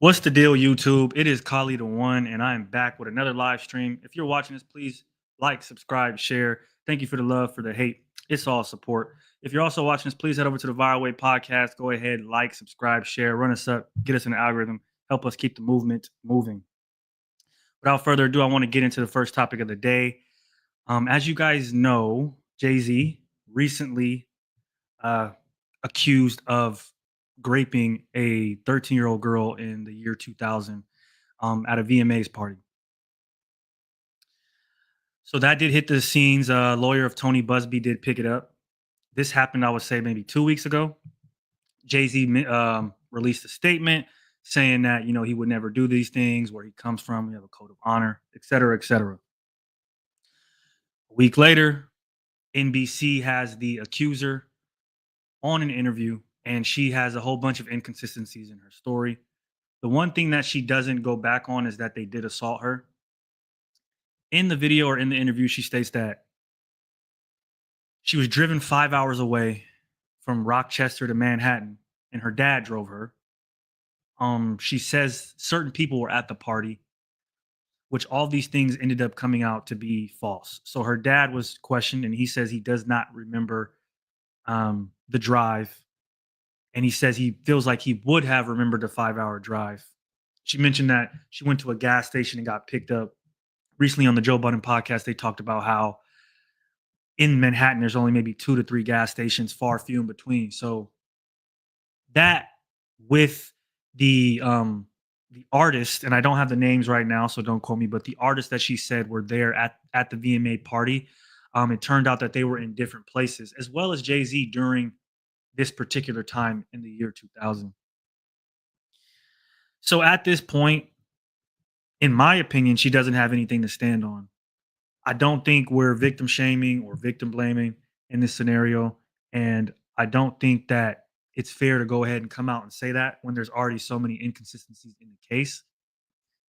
What's the deal, YouTube? It is Kali the One, and I am back with another live stream. If you're watching this, please like, subscribe, share. Thank you for the love, for the hate. It's all support. If you're also watching this, please head over to the Viral Way podcast. Go ahead, like, subscribe, share, run us up, get us in the algorithm, help us keep the movement moving. Without further ado, I want to get into the first topic of the day. As you guys know, Jay-Z recently uh, accused of graping a 13-year-old girl in the year 2000 at a VMAs party. So that did hit the scenes. Lawyer of Tony Busby did pick it up. This happened, I would say, maybe 2 weeks ago. Jay-Z released a statement saying that, he would never do these things, where he comes from, we have a code of honor, et cetera, et cetera. A week later, NBC has the accuser on an interview, and she has a whole bunch of inconsistencies in her story. The one thing that she doesn't go back on is that they did assault her. In the video or in the interview, she states that she was driven 5 hours away from Rochester to Manhattan, and her dad drove her. She says certain people were at the party, which all these things ended up coming out to be false. So her dad was questioned, and he says he does not remember the drive, and he says he feels like he would have remembered the 5 hour drive. She mentioned that she went to a gas station and got picked up. Recently on the Joe Budden podcast, they talked about how in Manhattan, there's only maybe 2 to 3 gas stations, far few in between. So that with the artist, and I don't have the names right now, so don't quote me, but the artists that she said were there at the VMA party, it turned out that they were in different places, as well as Jay-Z during this particular time in the year 2000. So at this point, in my opinion, she doesn't have anything to stand on. I don't think we're victim shaming or victim blaming in this scenario. And I don't think that it's fair to go ahead and come out and say that when there's already so many inconsistencies in the case.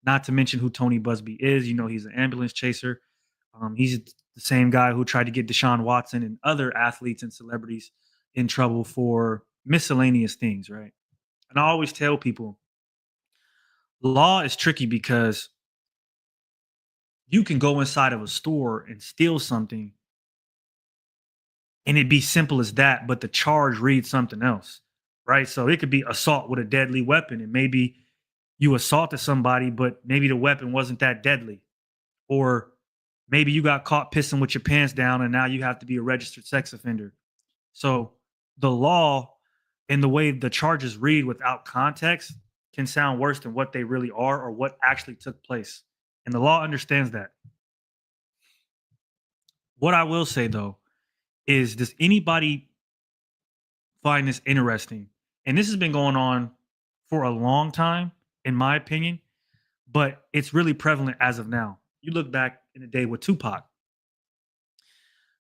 Not to mention who Tony Busby is. He's an ambulance chaser. He's the same guy who tried to get Deshaun Watson and other athletes and celebrities in trouble for miscellaneous things, right? And I always tell people, law is tricky because you can go inside of a store and steal something and it'd be simple as that, but the charge reads something else, right? So it could be assault with a deadly weapon, and maybe you assaulted somebody, but maybe the weapon wasn't that deadly. Or maybe you got caught pissing with your pants down and now you have to be a registered sex offender. So the law and the way the charges read without context can sound worse than what they really are or what actually took place. And the law understands that. What I will say though is, does anybody find this interesting? And this has been going on for a long time, in my opinion, but it's really prevalent as of now. You look back in the day with Tupac.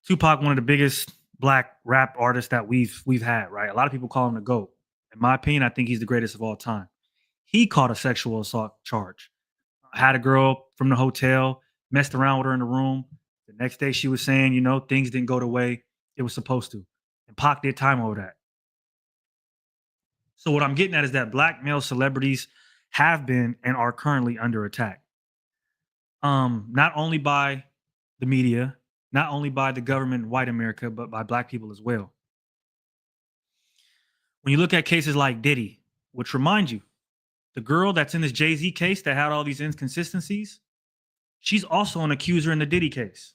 Tupac, one of the biggest black rap artists that we've had, right? A lot of people call him the GOAT. In my opinion, I think he's the greatest of all time. He caught a sexual assault charge. Had a girl from the hotel, messed around with her in the room. The next day she was saying, things didn't go the way it was supposed to. And Pac did time over that. So what I'm getting at is that black male celebrities have been and are currently under attack. Not only by the media, not only by the government in white America, but by black people as well. When you look at cases like Diddy, which remind you, the girl that's in this Jay-Z case that had all these inconsistencies, she's also an accuser in the Diddy case.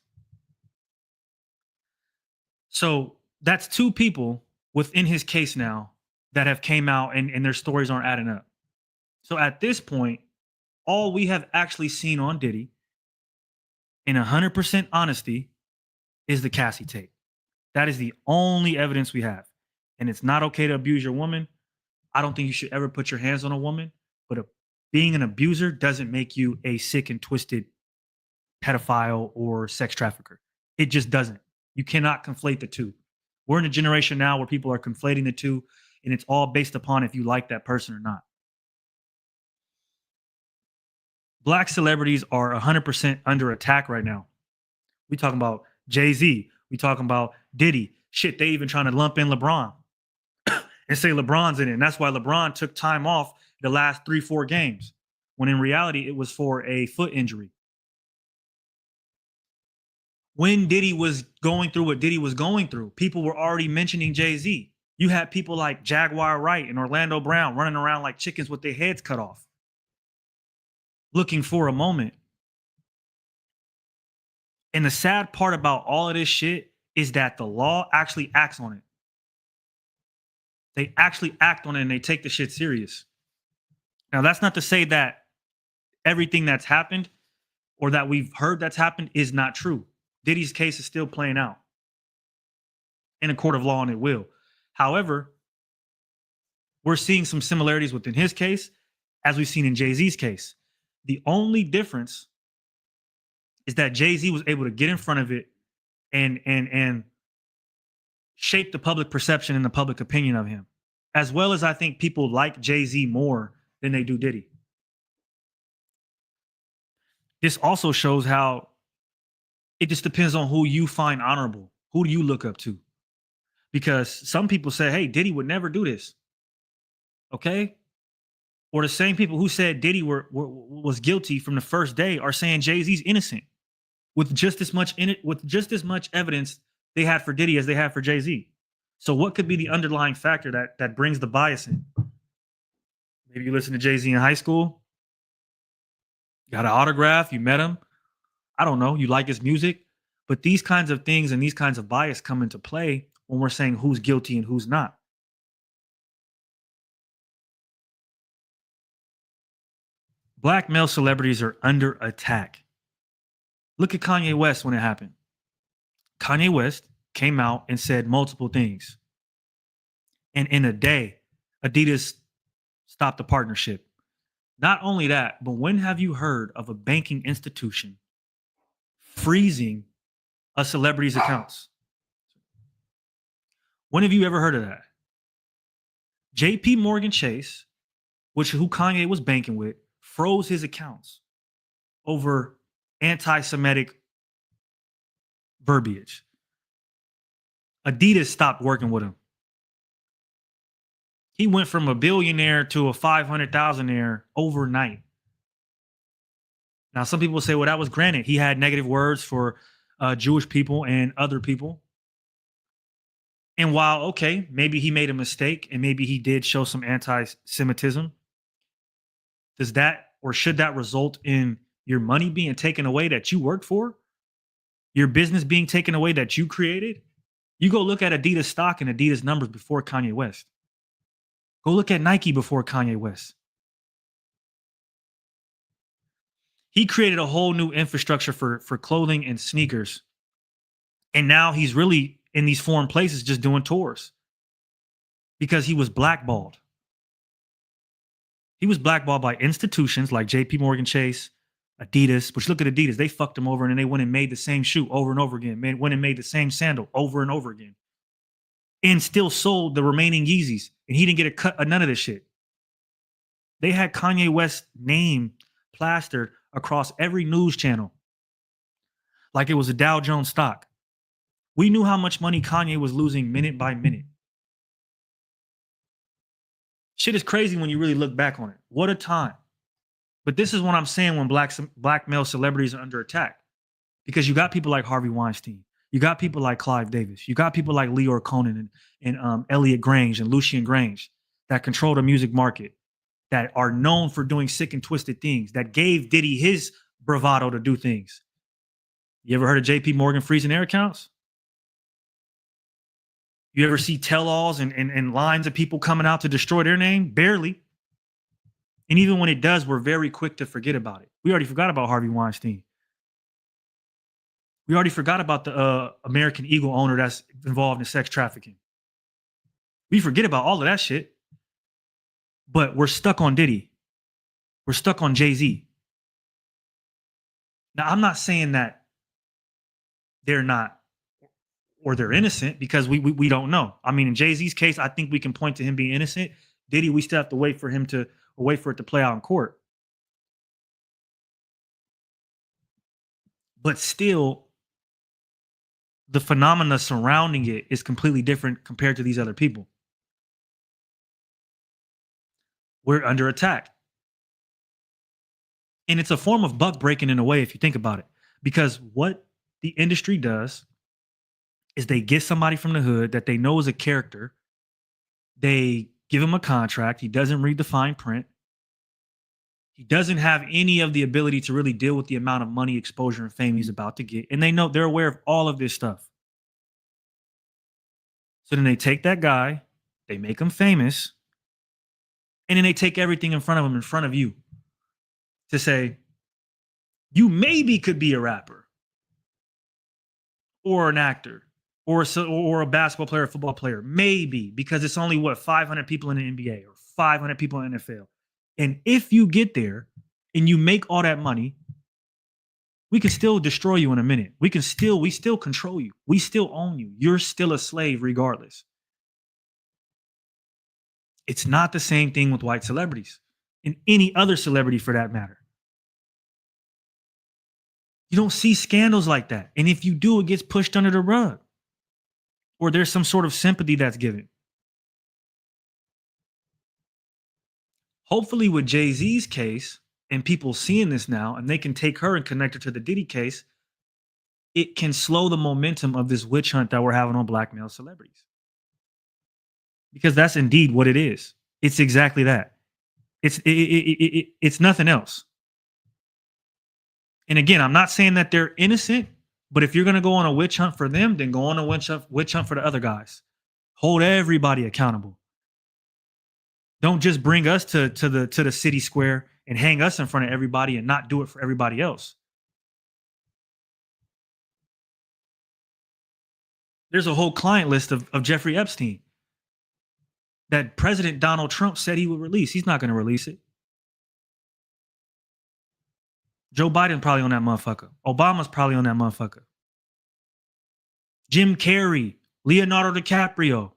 So that's 2 people within his case now that have came out and their stories aren't adding up. So at this point, all we have actually seen on Diddy, in 100% honesty, is the Cassie tape. That is the only evidence we have. And it's not okay to abuse your woman. I don't think you should ever put your hands on a woman, but being an abuser doesn't make you a sick and twisted pedophile or sex trafficker. It just doesn't. You cannot conflate the two. We're in a generation now where people are conflating the two, and it's all based upon if you like that person or not. Black celebrities are 100% under attack right now. We talking about Jay-Z. We talking about Diddy. Shit, they even trying to lump in LeBron and say LeBron's in it. And that's why LeBron took time off the last 3-4 games, when in reality it was for a foot injury. When Diddy was going through what Diddy was going through, people were already mentioning Jay-Z. You had people like Jaguar Wright and Orlando Brown running around like chickens with their heads cut off, looking for a moment. And the sad part about all of this shit is that the law actually acts on it. They actually act on it and they take the shit serious. Now, that's not to say that everything that's happened or that we've heard that's happened is not true. Diddy's case is still playing out in a court of law, and it will. However, we're seeing some similarities within his case as we've seen in Jay-Z's case. The only difference is that Jay-Z was able to get in front of it and shape the public perception and the public opinion of him, as well as I think people like Jay-Z more than they do Diddy. This also shows how it just depends on who you find honorable. Who do you look up to? Because some people say, hey, Diddy would never do this. Okay? Or the same people who said Diddy was guilty from the first day are saying Jay-Z's innocent with just as much evidence they had for Diddy as they had for Jay-Z. So what could be the underlying factor that brings the bias in? Maybe you listen to Jay-Z in high school, you got an autograph, you met him. I don't know, you like his music. But these kinds of things and these kinds of bias come into play when we're saying who's guilty and who's not. Black male celebrities are under attack. Look at Kanye West when it happened. Kanye West came out and said multiple things. And in a day, Adidas stopped the partnership. Not only that, but when have you heard of a banking institution freezing a celebrity's accounts? When have you ever heard of that? JP Morgan Chase, who Kanye was banking with, froze his accounts over anti-Semitic verbiage. Adidas stopped working with him. He went from a billionaire to a 500,000-aire overnight. Now, some people say, well, that was granted. He had negative words for Jewish people and other people. And while, okay, maybe he made a mistake and maybe he did show some anti-Semitism, does that or should that result in your money being taken away that you worked for? Your business being taken away that you created? You go look at Adidas stock and Adidas numbers before Kanye West. Go look at Nike before Kanye West. He created a whole new infrastructure for clothing and sneakers. And now he's really in these foreign places just doing tours because he was blackballed. He was blackballed by institutions like JP Morgan Chase, Adidas, which look at Adidas, they fucked him over and then they went and made the same shoe over and over again, went and made the same sandal over and over again, and still sold the remaining Yeezys. And he didn't get a cut of none of this shit. They had Kanye West's name plastered across every news channel like it was a Dow Jones stock. We knew how much money Kanye was losing minute by minute. Shit is crazy when you really look back on it. What a time. But this is what I'm saying when black male celebrities are under attack. Because you got people like Harvey Weinstein. You got people like Clive Davis. You got people like Leor Cohen and Elliot Grange and Lucian Grange that control the music market, that are known for doing sick and twisted things, that gave Diddy his bravado to do things. You ever heard of JP Morgan freezing their accounts? You ever see tell-alls and lines of people coming out to destroy their name? Barely. And even when it does, we're very quick to forget about it. We already forgot about Harvey Weinstein. We already forgot about the American Eagle owner that's involved in sex trafficking. We forget about all of that shit. But we're stuck on Diddy. We're stuck on Jay-Z. Now, I'm not saying that they're not or they're innocent because we don't know. I mean, in Jay-Z's case, I think we can point to him being innocent. Diddy, we still have to wait for it to play out in court. But still, the phenomena surrounding it is completely different compared to these other people. we're under attack. And it's a form of buck breaking in a way, if you think about it. Because what the industry does is they get somebody from the hood that they know is a character. They give him a contract. He doesn't read the fine print. He doesn't have any of the ability to really deal with the amount of money, exposure, and fame he's about to get. And they're aware of all of this stuff. So then they take that guy, they make him famous, and then they take everything in front of him, in front of you, to say, you maybe could be a rapper or an actor or a basketball player, a football player, maybe, because it's only 500 people in the NBA or 500 people in the NFL. And if you get there and you make all that money, we can still destroy you in a minute. We still control you. We still own you. You're still a slave regardless. It's not the same thing with white celebrities and any other celebrity for that matter. You don't see scandals like that. And if you do, it gets pushed under the rug. Or there's some sort of sympathy that's given. Hopefully with Jay-Z's case and people seeing this now, and they can take her and connect her to the Diddy case, it can slow the momentum of this witch hunt that we're having on black male celebrities. Because that's indeed what it is. It's exactly that. It's nothing else. And again, I'm not saying that they're innocent, but if you're going to go on a witch hunt for them, then go on a witch hunt for the other guys. Hold everybody accountable. Don't just bring us to the city square and hang us in front of everybody and not do it for everybody else. There's a whole client list of Jeffrey Epstein that President Donald Trump said he would release. He's not going to release it. Joe Biden probably on that motherfucker. Obama's probably on that motherfucker. Jim Carrey, Leonardo DiCaprio.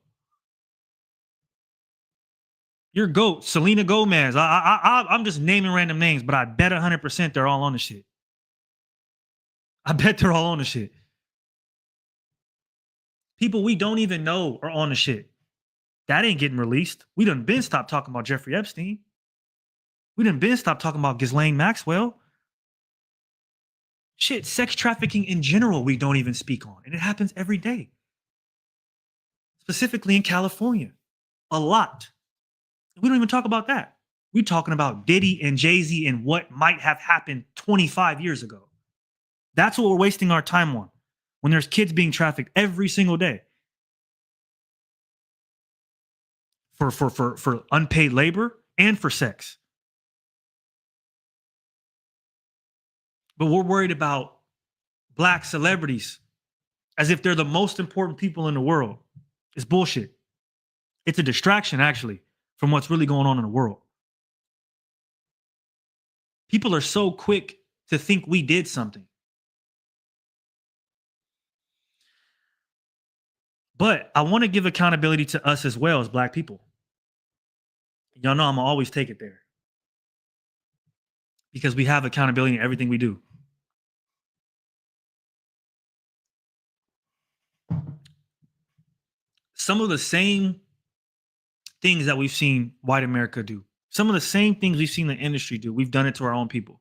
Your GOAT, Selena Gomez. I'm just naming random names, but I bet 100% they're all on the shit. I bet they're all on the shit. People we don't even know are on the shit. That ain't getting released. We done been stopped talking about Jeffrey Epstein. We done been stopped talking about Ghislaine Maxwell. Shit, sex trafficking in general, we don't even speak on. And it happens every day. Specifically in California. A lot. We don't even talk about that. We're talking about Diddy and Jay-Z and what might have happened 25 years ago. That's what we're wasting our time on. When there's kids being trafficked every single day. For unpaid labor and for sex. But we're worried about black celebrities as if they're the most important people in the world. It's bullshit. It's a distraction, actually, from what's really going on in the world. People are so quick to think we did something. But I want to give accountability to us as well as black people. Y'all know I'm going to always take it there. Because we have accountability in everything we do. Some of the same things that we've seen white America do, some of the same things we've seen the industry do, we've done it to our own people.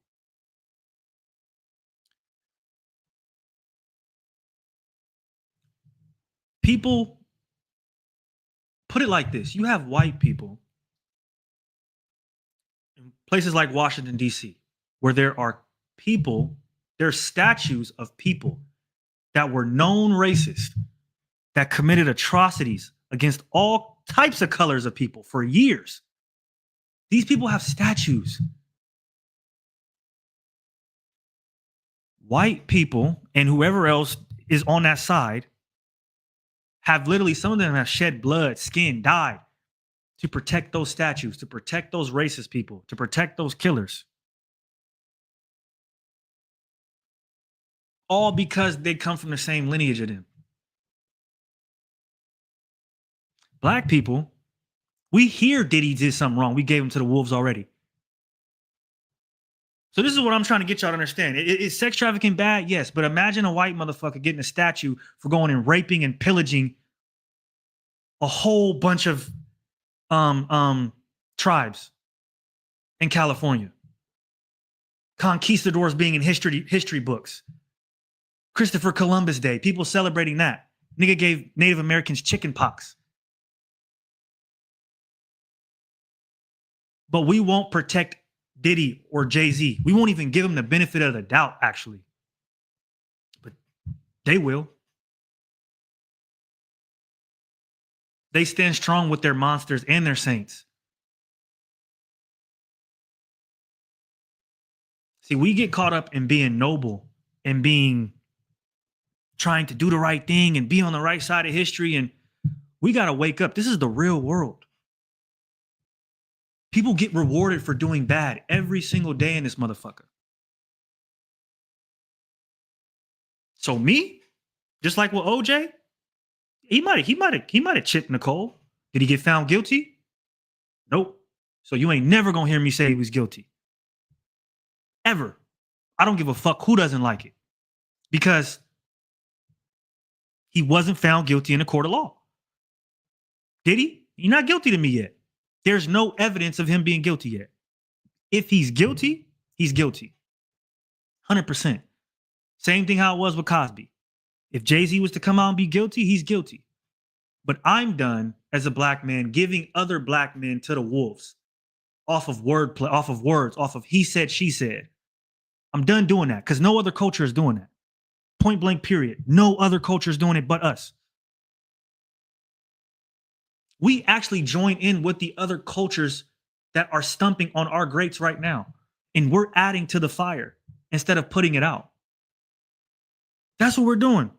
People, put it like this. You have white people in places like Washington, D.C., where there are people, there are statues of people that were known racist, that committed atrocities against all types of colors of people for years. These people have statues. White people and whoever else is on that side have literally, some of them have shed blood, skin, died to protect those statues, to protect those racist people, to protect those killers. All because they come from the same lineage of them. Black people, we hear Diddy did something wrong. We gave him to the wolves already. So this is what I'm trying to get y'all to understand. Is sex trafficking bad? Yes. But imagine a white motherfucker getting a statue for going and raping and pillaging a whole bunch of tribes. in California. Conquistadors being in history books. Christopher Columbus Day, people celebrating that. Nigga gave Native Americans chicken pox. But we won't protect Diddy or Jay-Z. We won't even give them the benefit of the doubt, actually. But they will. They stand strong with their monsters and their saints. See, we get caught up in being noble and trying to do the right thing and be on the right side of history. And we got to wake up. This is the real world. People get rewarded for doing bad every single day in this motherfucker. So me, just like with OJ, he might have chipped Nicole. Did he get found guilty? Nope. So you ain't never gonna hear me say he was guilty. Ever. I don't give a fuck who doesn't like it. Because he wasn't found guilty in a court of law. Did he? He's not guilty to me yet. There's no evidence of him being guilty yet. If he's guilty, he's guilty. 100%. Same thing how it was with Cosby. If Jay-Z was to come out and be guilty, he's guilty. But I'm done as a black man giving other black men to the wolves off of wordplay, off of words, off of he said, she said. I'm done doing that because no other culture is doing that. Point blank, period. No other culture is doing it but us. We actually join in with the other cultures that are stumping on our greats right now. And we're adding to the fire instead of putting it out. That's what we're doing.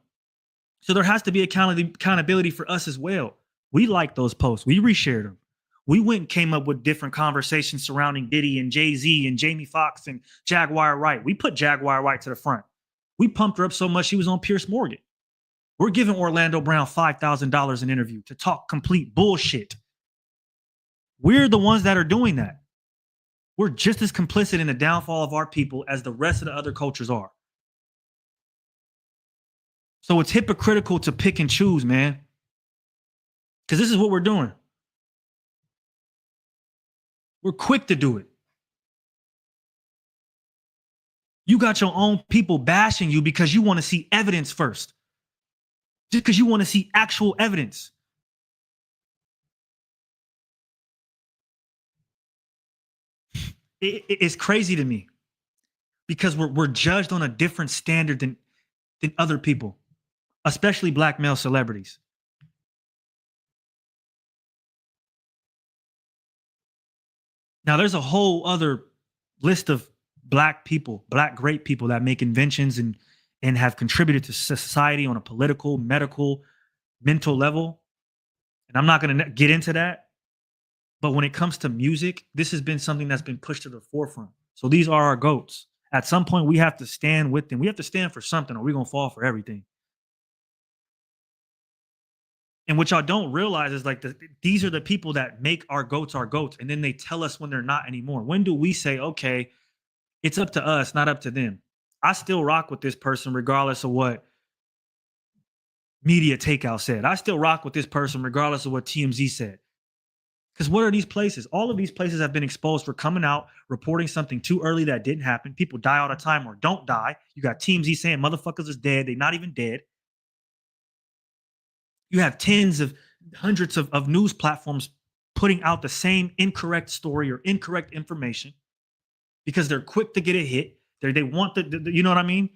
So there has to be accountability for us as well. We like those posts. We reshared them. We went and came up with different conversations surrounding Diddy and Jay-Z and Jamie Foxx and Jaguar Wright. We put Jaguar Wright to the front. We pumped her up so much she was on Piers Morgan. We're giving Orlando Brown $5,000 an interview to talk complete bullshit. We're the ones that are doing that. We're just as complicit in the downfall of our people as the rest of the other cultures are. So it's hypocritical to pick and choose, man. Because this is what we're doing. We're quick to do it. You got your own people bashing you because you want to see evidence first. Just because you want to see actual evidence. It's crazy to me because we're judged on a different standard than other people, especially black male celebrities. Now, there's a whole other list of black people, black great people that make inventions and have contributed to society on a political, medical, mental level. And I'm not going to get into that. But when it comes to music, this has been something that's been pushed to the forefront. So these are our GOATs. At some point, we have to stand with them. We have to stand for something or we're going to fall for everything. And what y'all don't realize is like these are the people that make our GOATs. And then they tell us when they're not anymore. When do we say, okay, it's up to us, not up to them? I still rock with this person regardless of what Media Takeout said. I still rock with this person regardless of what TMZ said. Because what are these places? All of these places have been exposed for coming out, reporting something too early that didn't happen. People die all the time or don't die. You got TMZ saying motherfuckers is dead. They're not even dead. You have hundreds of news platforms putting out the same incorrect story or incorrect information because they're quick to get a hit. They want you know what I mean?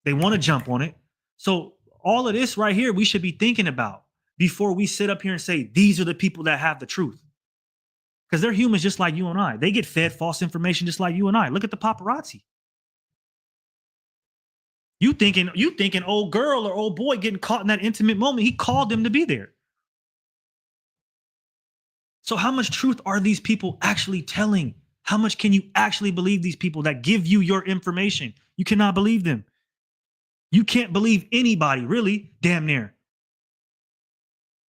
They want to jump on it. So all of this right here, we should be thinking about before we sit up here and say, these are the people that have the truth. Because they're humans just like you and I. They get fed false information just like you and I. Look at the paparazzi. You thinking old girl or old boy getting caught in that intimate moment, he called them to be there. So how much truth are these people actually telling? How much can you actually believe these people that give you your information? You cannot believe them. You can't believe anybody, really, damn near.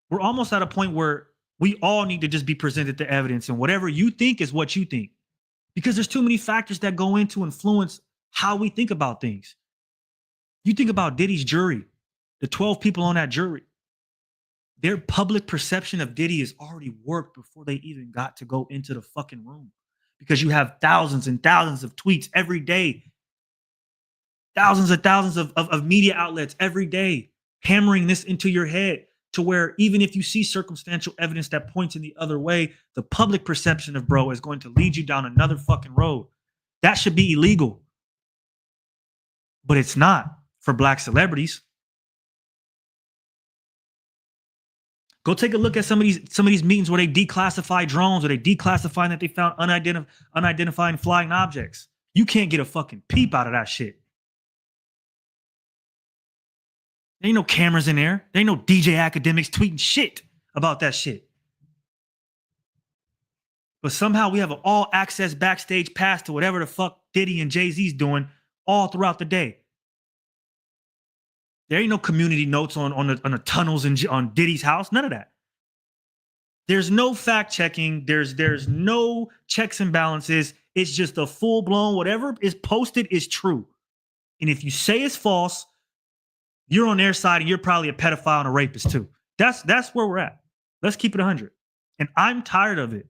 We're almost at a point where we all need to just be presented the evidence, and whatever you think is what you think. Because there's too many factors that go into influence how we think about things. You think about Diddy's jury, the 12 people on that jury. Their public perception of Diddy is already warped before they even got to go into the fucking room. because you have thousands and thousands of tweets every day, thousands and thousands of media outlets every day hammering this into your head to where even if you see circumstantial evidence that points in the other way, the public perception of bro is going to lead you down another fucking road. That should be illegal. But it's not for black celebrities. Go take a look at some of these meetings where they declassify drones or they declassify that they found unidentified flying objects. You can't get a fucking peep out of that shit. There ain't no cameras in there. There ain't no DJ academics tweeting shit about that shit. But somehow we have an all access backstage pass to whatever the fuck Diddy and Jay-Z's doing all throughout the day. There ain't no community notes on the tunnels on Diddy's house. None of that. There's no fact checking. There's no checks and balances. It's just a full blown whatever is posted is true. And if you say it's false, you're on their side and you're probably a pedophile and a rapist too. That's where we're at. Let's keep it 100. And I'm tired of it.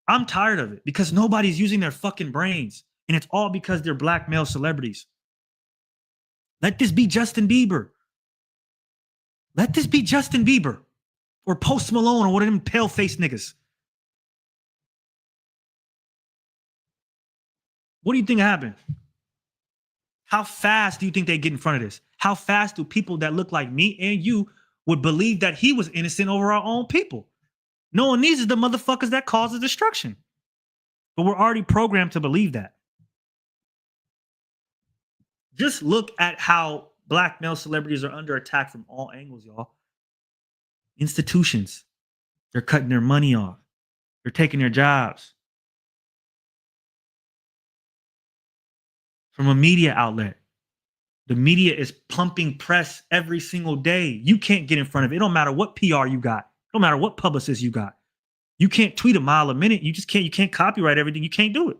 I'm tired of it because nobody's using their fucking brains. And it's all because they're black male celebrities. Let this be Justin Bieber. Let this be Justin Bieber or Post Malone or one of them pale-faced niggas. What do you think happened? How fast do you think they get in front of this? How fast do people that look like me and you would believe that he was innocent over our own people? Knowing these are the motherfuckers that cause the destruction. But we're already programmed to believe that. Just look at how black male celebrities are under attack from all angles, y'all. Institutions, they're cutting their money off. They're taking their jobs. From a media outlet, the media is pumping press every single day. You can't get in front of it. It don't matter what PR you got. It don't matter what publicist you got. You can't tweet a mile a minute. You just can't. You can't copyright everything. You can't do it.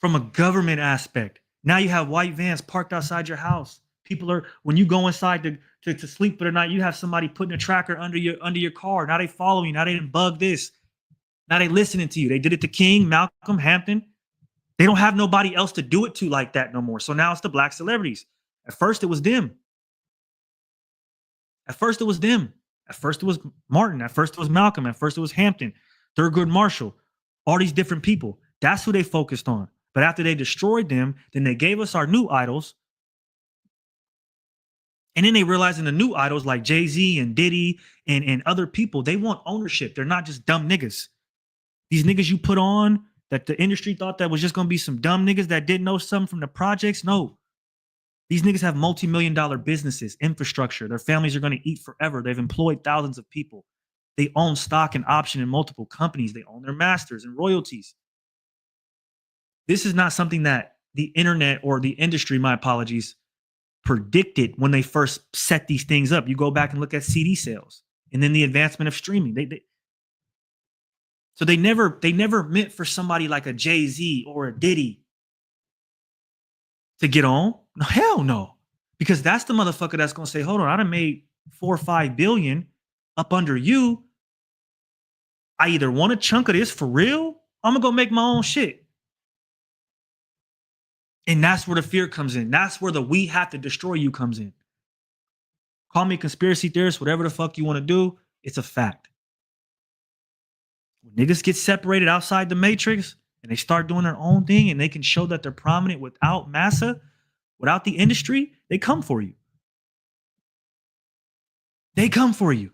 From a government aspect, now you have white vans parked outside your house. People are, when you go inside to sleep for the night, you have somebody putting a tracker under your car. Now they follow you. Now they didn't bug this. Now they listening to you. They did it to King, Malcolm, Hampton. They don't have nobody else to do it to like that no more. So now it's the black celebrities. At first it was them. At first it was them. At first it was Martin. At first it was Malcolm. At first it was Hampton, Thurgood Marshall, all these different people. That's who they focused on. But after they destroyed them, then they gave us our new idols. And then they realized in the new idols like Jay-Z and Diddy and other people, they want ownership. They're not just dumb niggas. These niggas you put on that the industry thought that was just going to be some dumb niggas that didn't know something from the projects. No. These niggas have multi-million-dollar businesses, infrastructure. Their families are going to eat forever. They've employed thousands of people. They own stock and option in multiple companies. They own their masters and royalties. This is not something that the internet or the industry, my apologies, predicted when they first set these things up. You go back and look at CD sales and then the advancement of streaming. So they never meant for somebody like a Jay-Z or a Diddy to get on. No, hell no. Because that's the motherfucker that's going to say, hold on, I done made 4 or 5 billion up under you. I either want a chunk of this for real, I'm going to go make my own shit. And that's where the fear comes in. That's where the we have to destroy you comes in. Call me a conspiracy theorist, whatever the fuck you want to do. It's a fact. When niggas get separated outside the matrix and they start doing their own thing and they can show that they're prominent without massa, without the industry, they come for you. They come for you.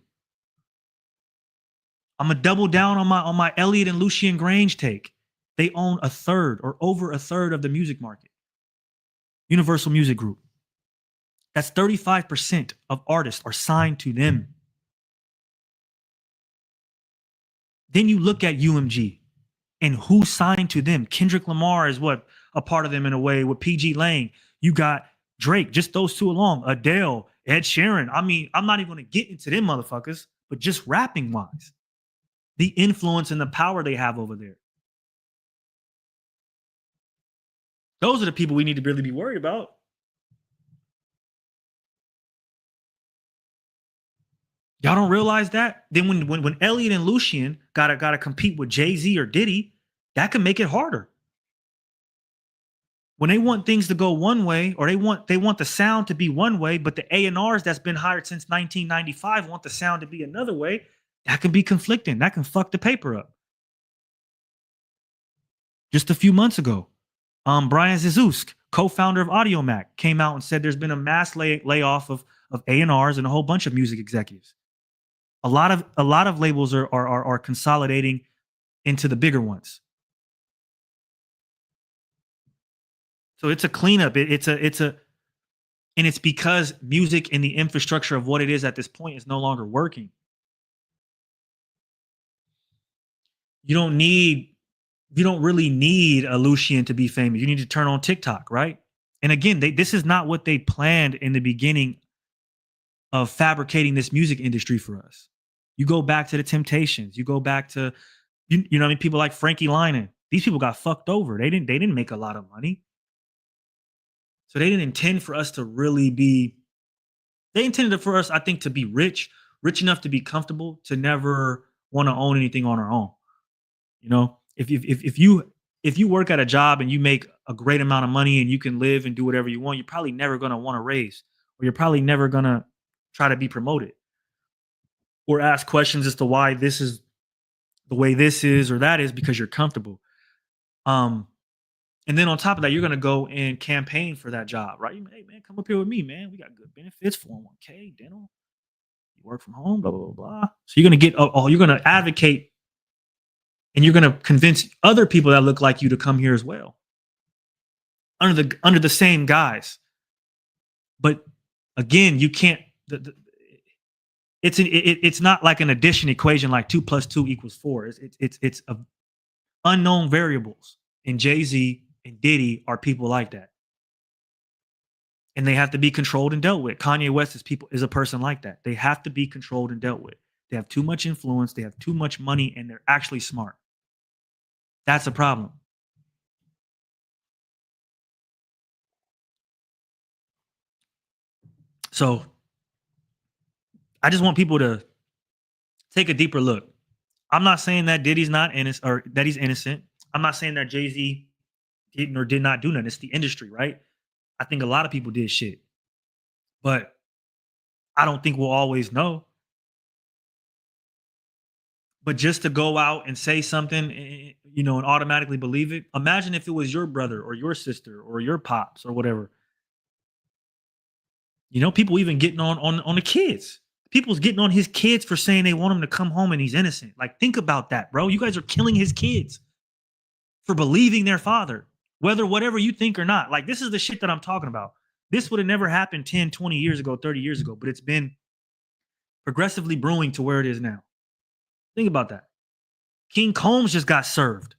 I'm gonna double down on my Elliot and Lucian Grange take. They own a third or over a third of the music market. Universal Music Group. That's 35% of artists are signed to them. Then you look at UMG and who signed to them. Kendrick Lamar is what a part of them in a way with PG Lang. You got Drake, just those two along. Adele, Ed Sheeran. I mean, I'm not even going to get into them motherfuckers, but just rapping wise, the influence and the power they have over there. Those are the people we need to really be worried about. Y'all don't realize that? Then when Elliot and Lucian gotta compete with Jay-Z or Diddy, that can make it harder. When they want things to go one way, or they want the sound to be one way, but the A&Rs that's been hired since 1995 want the sound to be another way, that can be conflicting. That can fuck the paper up. Just a few months ago, Brian Zizusk, co-founder of Audiomack, came out and said there's been a mass layoff of A&Rs and a whole bunch of music executives. A lot of labels are consolidating into the bigger ones. So it's a cleanup. And it's because music and the infrastructure of what it is at this point is no longer working. You don't really need a Lucian to be famous. You need to turn on TikTok, right? And again, this is not what they planned in the beginning of fabricating this music industry for us. You go back to the Temptations. You go back to you know what I mean, people like Frankie Lynott. These people got fucked over. They didn't make a lot of money. So they didn't intend for us to really be. They intended for us, I think, to be rich enough to be comfortable, to never want to own anything on our own. You know, if you work at a job and you make a great amount of money and you can live and do whatever you want, you're probably never going to want to raise, or you're probably never going to try to be promoted or ask questions as to why this is the way this is or that is, because you're comfortable. And then on top of that, you're going to go and campaign for that job, right? Hey, man, come up here with me, man. We got good benefits, 401k, dental. You work from home, blah, blah, blah, blah. So you're going to get, you're going to advocate, and you're going to convince other people that look like you to come here as well, under the same guise. But again, you can't. It's not like an addition equation, like 2 + 2 = 4. It's unknown variables, and Jay-Z and Diddy are people like that, and they have to be controlled and dealt with. Kanye West is a person like that. They have to be controlled and dealt with. They have too much influence. They have too much money, and they're actually smart. That's a problem. So I just want people to take a deeper look. I'm not saying that Diddy's not innocent, or that he's innocent. I'm not saying that Jay-Z didn't or did not do nothing. It's the industry, right? I think a lot of people did shit, but I don't think we'll always know. But just to go out and say something, and automatically believe it. Imagine if it was your brother or your sister or your pops or whatever. People even getting on the kids. People's getting on his kids for saying they want him to come home and he's innocent. Like, think about that, bro. You guys are killing his kids for believing their father, whatever you think or not. Like, this is the shit that I'm talking about. This would have never happened 10, 20 years ago, 30 years ago, but it's been progressively brewing to where it is now. Think about that. King Combs just got served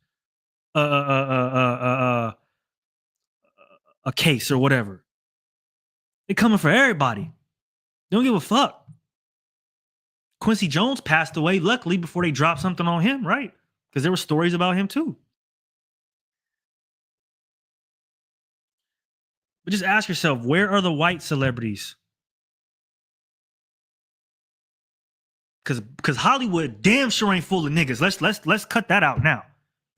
a case or whatever. They're coming for everybody. They don't give a fuck. Quincy Jones passed away, luckily, before they dropped something on him, right? Because there were stories about him too. But just ask yourself, where are the white celebrities? Because Hollywood damn sure ain't full of niggas. Let's cut that out now.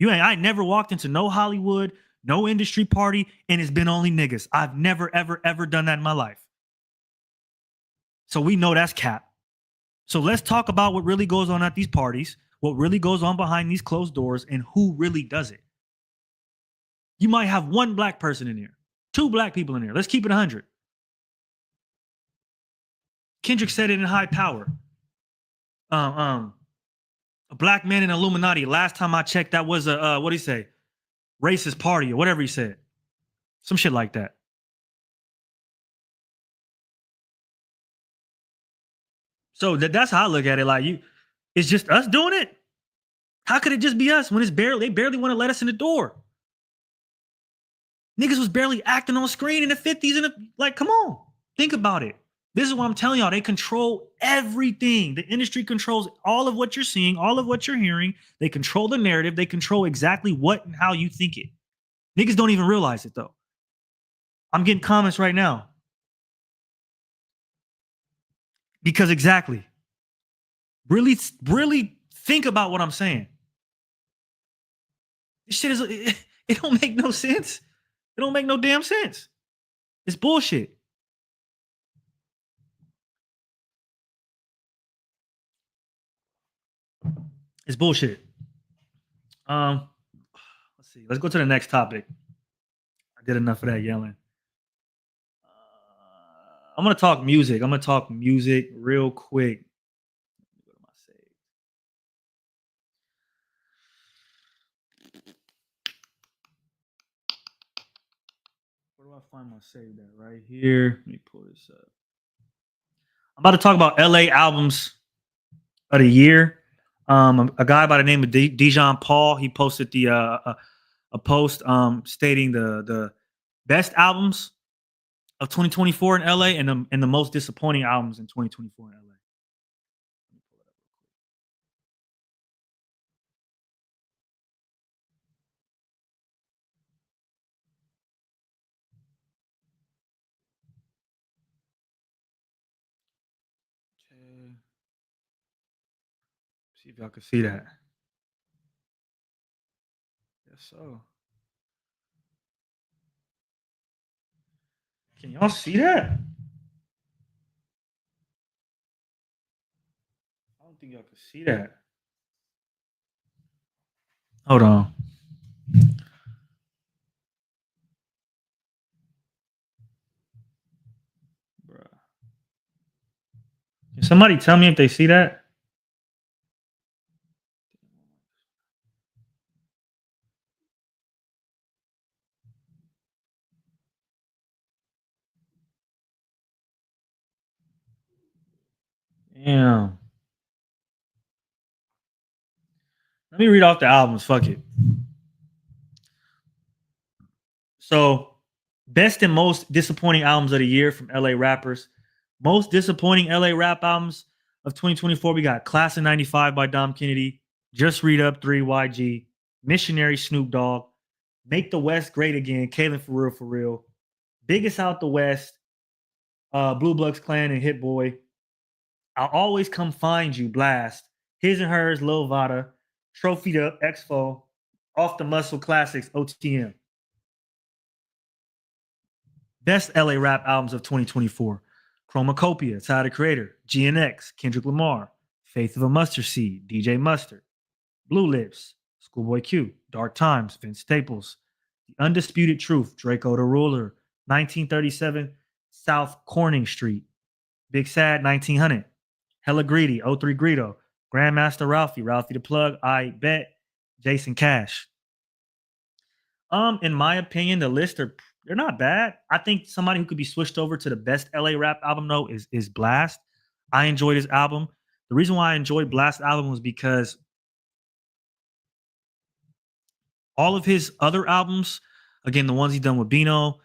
I never walked into no Hollywood, no industry party, and it's been only niggas. I've never, ever, ever done that in my life. So we know that's cap. So let's talk about what really goes on at these parties, what really goes on behind these closed doors, and who really does it. You might have one black person in there, 2 black people in there. Let's keep it 100. Kendrick said it in High Power. A black man in Illuminati. Last time I checked, that was a what did he say? Racist party or whatever he said. Some shit like that. So that's how I look at it. Like, it's just us doing it. How could it just be us when they barely want to let us in the door? Niggas was barely acting on screen in the 50s like, come on, think about it. This is what I'm telling y'all. They control everything. The industry controls all of what you're seeing, all of what you're hearing. They control the narrative. They control exactly what and how you think it. Niggas don't even realize it, though. I'm getting comments right now. Because exactly. Really think about what I'm saying. This shit it don't make no sense. It don't make no damn sense. It's bullshit. It's bullshit. Um, let's see. Let's go to the next topic. I did enough of that yelling. I'm gonna talk music. I'm gonna talk music real quick. Go to my save. Where do I find my save that? Right here. Let me pull this up. I'm about to talk about LA albums of the year. A guy by the name of Dijon Paul, he posted a post stating the best albums of 2024 in LA and the most disappointing albums in 2024 in LA. Okay. See if y'all can see that. Yes, so. Can y'all see that? I don't think y'all can see that. Hold on. Bruh. Can somebody tell me if they see that? Damn. Let me read off the albums. Fuck it. So, best and most disappointing albums of the year from LA rappers. Most disappointing LA rap albums of 2024. We got Class of 95 by Dom Kennedy, Just Read Up 3 YG, Missionary Snoop Dogg, Make the West Great Again, Kalen For Real, Biggest Out the West, Blue Bloods Clan and Hit Boy, I'll Always Come Find You, Blast, His and Hers, Lil Vada, Trophied Up, Expo, Off the Muscle Classics, OTM. Best LA rap albums of 2024. Chromacopia, Tyler the Creator, GNX, Kendrick Lamar, Faith of a Mustard Seed, DJ Mustard, Blue Lips, Schoolboy Q, Dark Times, Vince Staples, The Undisputed Truth, Draco the Ruler, 1937 South Corning Street, Big Sad 1900, Hella Greedy, O3 Greedo, Grandmaster Ralphie, Ralphie the Plug, I Bet, Jason Cash. In my opinion, the list they're not bad. I think somebody who could be switched over to the best LA rap album though is Blast. I enjoyed his album. The reason why I enjoyed Blast album was because all of his other albums, again, the ones he's done with Bino,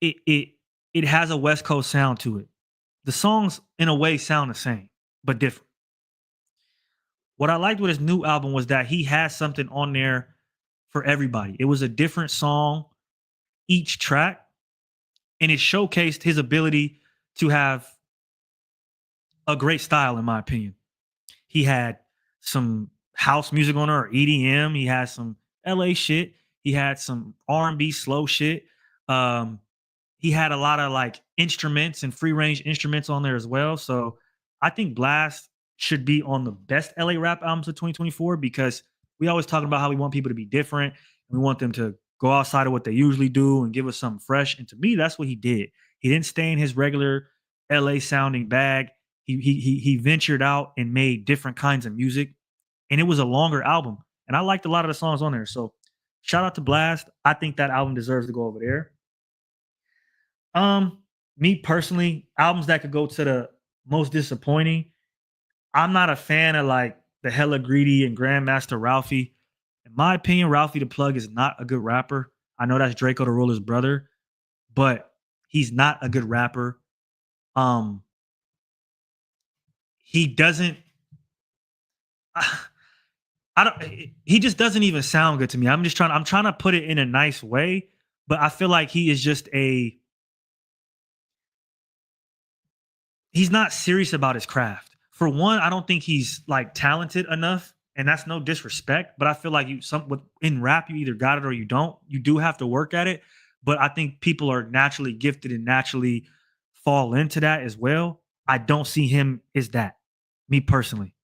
it it it has a West Coast sound to it. The songs, in a way, sound the same, but different. What I liked with his new album was that he has something on there for everybody. It was a different song each track, and it showcased his ability to have a great style, in my opinion. He had some house music on there, or EDM. He had some LA shit. He had some R&B slow shit. Um, he had a lot of like instruments and free range instruments on there as well. So I think Blast should be on the best LA rap albums of 2024 because we always talking about how we want people to be different. And we want them to go outside of what they usually do and give us something fresh. And to me, that's what he did. He didn't stay in his regular LA sounding bag. He ventured out and made different kinds of music, and it was a longer album. And I liked a lot of the songs on there. So shout out to Blast. I think that album deserves to go over there. Me personally, albums that could go to the most disappointing. I'm not a fan of like the Hella Greedy and Grandmaster Ralphie. In my opinion, Ralphie the Plug is not a good rapper. I know that's Draco the Ruler's brother, but he's not a good rapper. Um, he doesn't. I don't. He just doesn't even sound good to me. I'm trying to put it in a nice way, but I feel like he is just he's not serious about his craft. for one, I don't think he's like talented enough, and that's no disrespect. But I feel like in rap, you either got it or you don't. You do have to work at it. But I think people are naturally gifted and naturally fall into that as well. I don't see him as that. Me personally.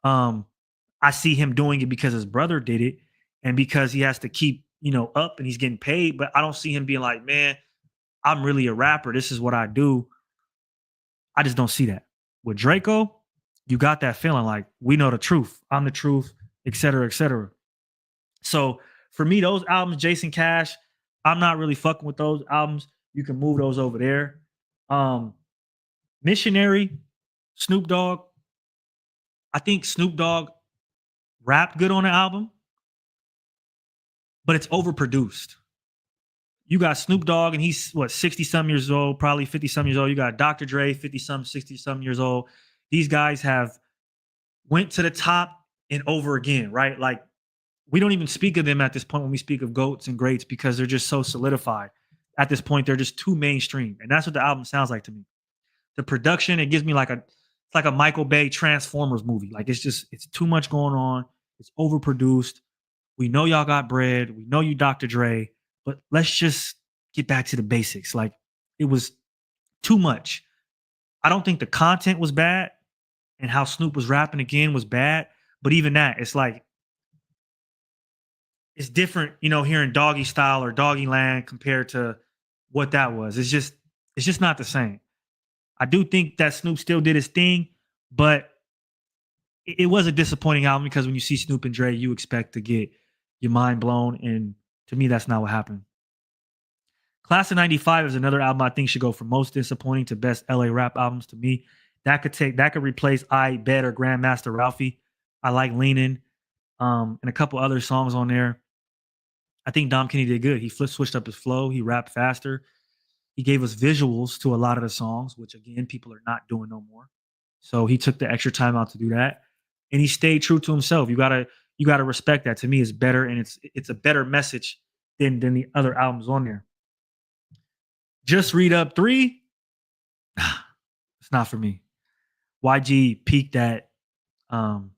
Um, I see him doing it because his brother did it and because he has to keep, up and he's getting paid. But I don't see him being like, man, I'm really a rapper. This is what I do. I just don't see that. With Draco, you got that feeling like we know the truth. I'm the truth, et cetera, et cetera. So for me, those albums, Jason Cash, I'm not really fucking with those albums. You can move those over there. Um, Missionary, Snoop Dogg. I think Snoop Dogg rapped good on the album, but it's overproduced. You got Snoop Dogg, and he's what 60 some years old, probably 50 some years old. You got Dr. Dre, 50 some, 60 some years old. These guys have went to the top and over again, right? Like we don't even speak of them at this point when we speak of goats and greats because they're just so solidified. At this point, they're just too mainstream, and that's what the album sounds like to me. The production, it gives me it's like a Michael Bay Transformers movie. Like it's too much going on. It's overproduced. We know y'all got bread. We know you Dr. Dre, but let's just get back to the basics. Like it was too much. I don't think the content was bad and how Snoop was rapping again was bad, but even that, it's like it's different, hearing Doggy Style or Doggy Land compared to what that was. It's just not the same. I do think that Snoop still did his thing, but it was a disappointing album because when you see Snoop and Dre, you expect to get your mind blown. And to me, that's not what happened. Class of 95 is another album I think should go from most disappointing to best LA rap albums to me. That could replace I Bet or Grandmaster Ralphie. I like Leanin', and a couple other songs on there. I think Dom Kenny did good. He switched up his flow. He rapped faster. He gave us visuals to a lot of the songs, which again, people are not doing no more. So he took the extra time out to do that. And he stayed true to himself. You gotta respect that. To me, it's better and it's a better message than the other albums on there. Just Read Up 3. It's not for me. YG peaked at YG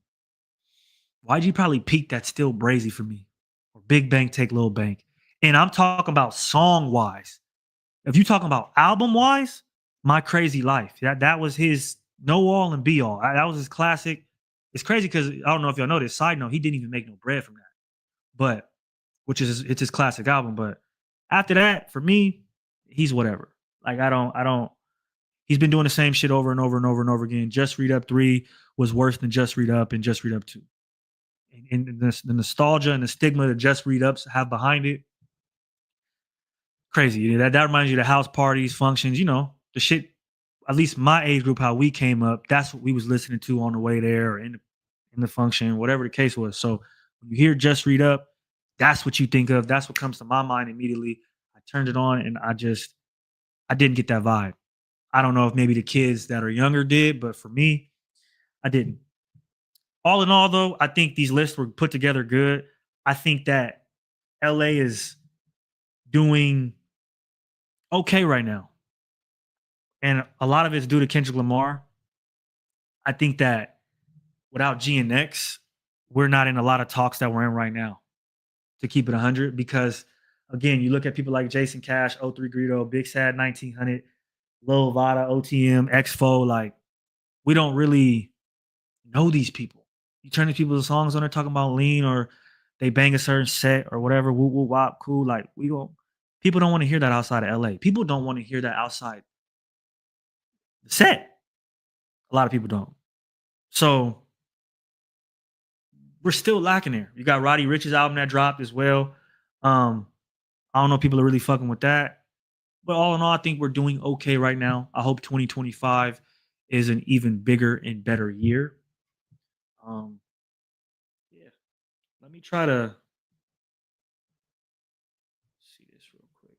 probably peaked at Still Brazy for me. Or Big Bank Take Lil Bank. And I'm talking about song wise. If you're talking about album wise, My Crazy Life. That was his Know All and Be All. That was his classic. It's crazy because I don't know if y'all know this. Side note, he didn't even make no bread from that. But it's his classic album. But after that, for me, he's whatever. Like I don't. He's been doing the same shit over and over and over and over again. Just Read Up 3 was worse than Just Read Up and Just Read Up 2. And the nostalgia and the stigma that Just Read Ups have behind it, crazy. That reminds you of the house parties, functions, the shit. At least my age group, how we came up, that's what we was listening to on the way there or in the function, whatever the case was. So when you hear Just Read Up, that's what you think of. That's what comes to my mind immediately. I turned it on and I didn't get that vibe. I don't know if maybe the kids that are younger did, but for me, I didn't. All in all, though, I think these lists were put together good. I think that LA is doing okay right now. And a lot of it's due to Kendrick Lamar. I think that without GNX, we're not in a lot of talks that we're in right now, to keep it 100. Because, again, you look at people like Jason Cash, O3 Greedo, Big Sad 1900, Lil Vada, OTM, X-Fo. Like, we don't really know these people. You turn these people's songs on, they're talking about lean or they bang a certain set or whatever, woo woo wop, cool. Like, people don't want to hear that outside of LA. People don't want to hear that outside the set. A lot of people don't. So we're still lacking there. You got Roddy Ricch's album that dropped as well. I don't know if people are really fucking with that. But all in all, I think we're doing okay right now. I hope 2025 is an even bigger and better year. Yeah. Let me try to see this real quick.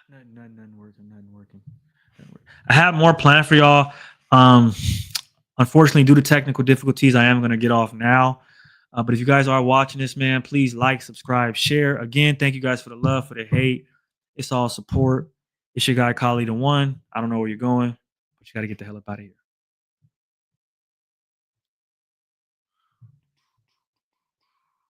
Nothing working. I have more planned for y'all. Unfortunately, due to technical difficulties, I am going to get off now. But if you guys are watching this, man, please like, subscribe, share. Again, thank you guys for the love, for the hate. It's all support. It's your guy, Kali the One. I don't know where you're going. but you got to get the hell up out of here.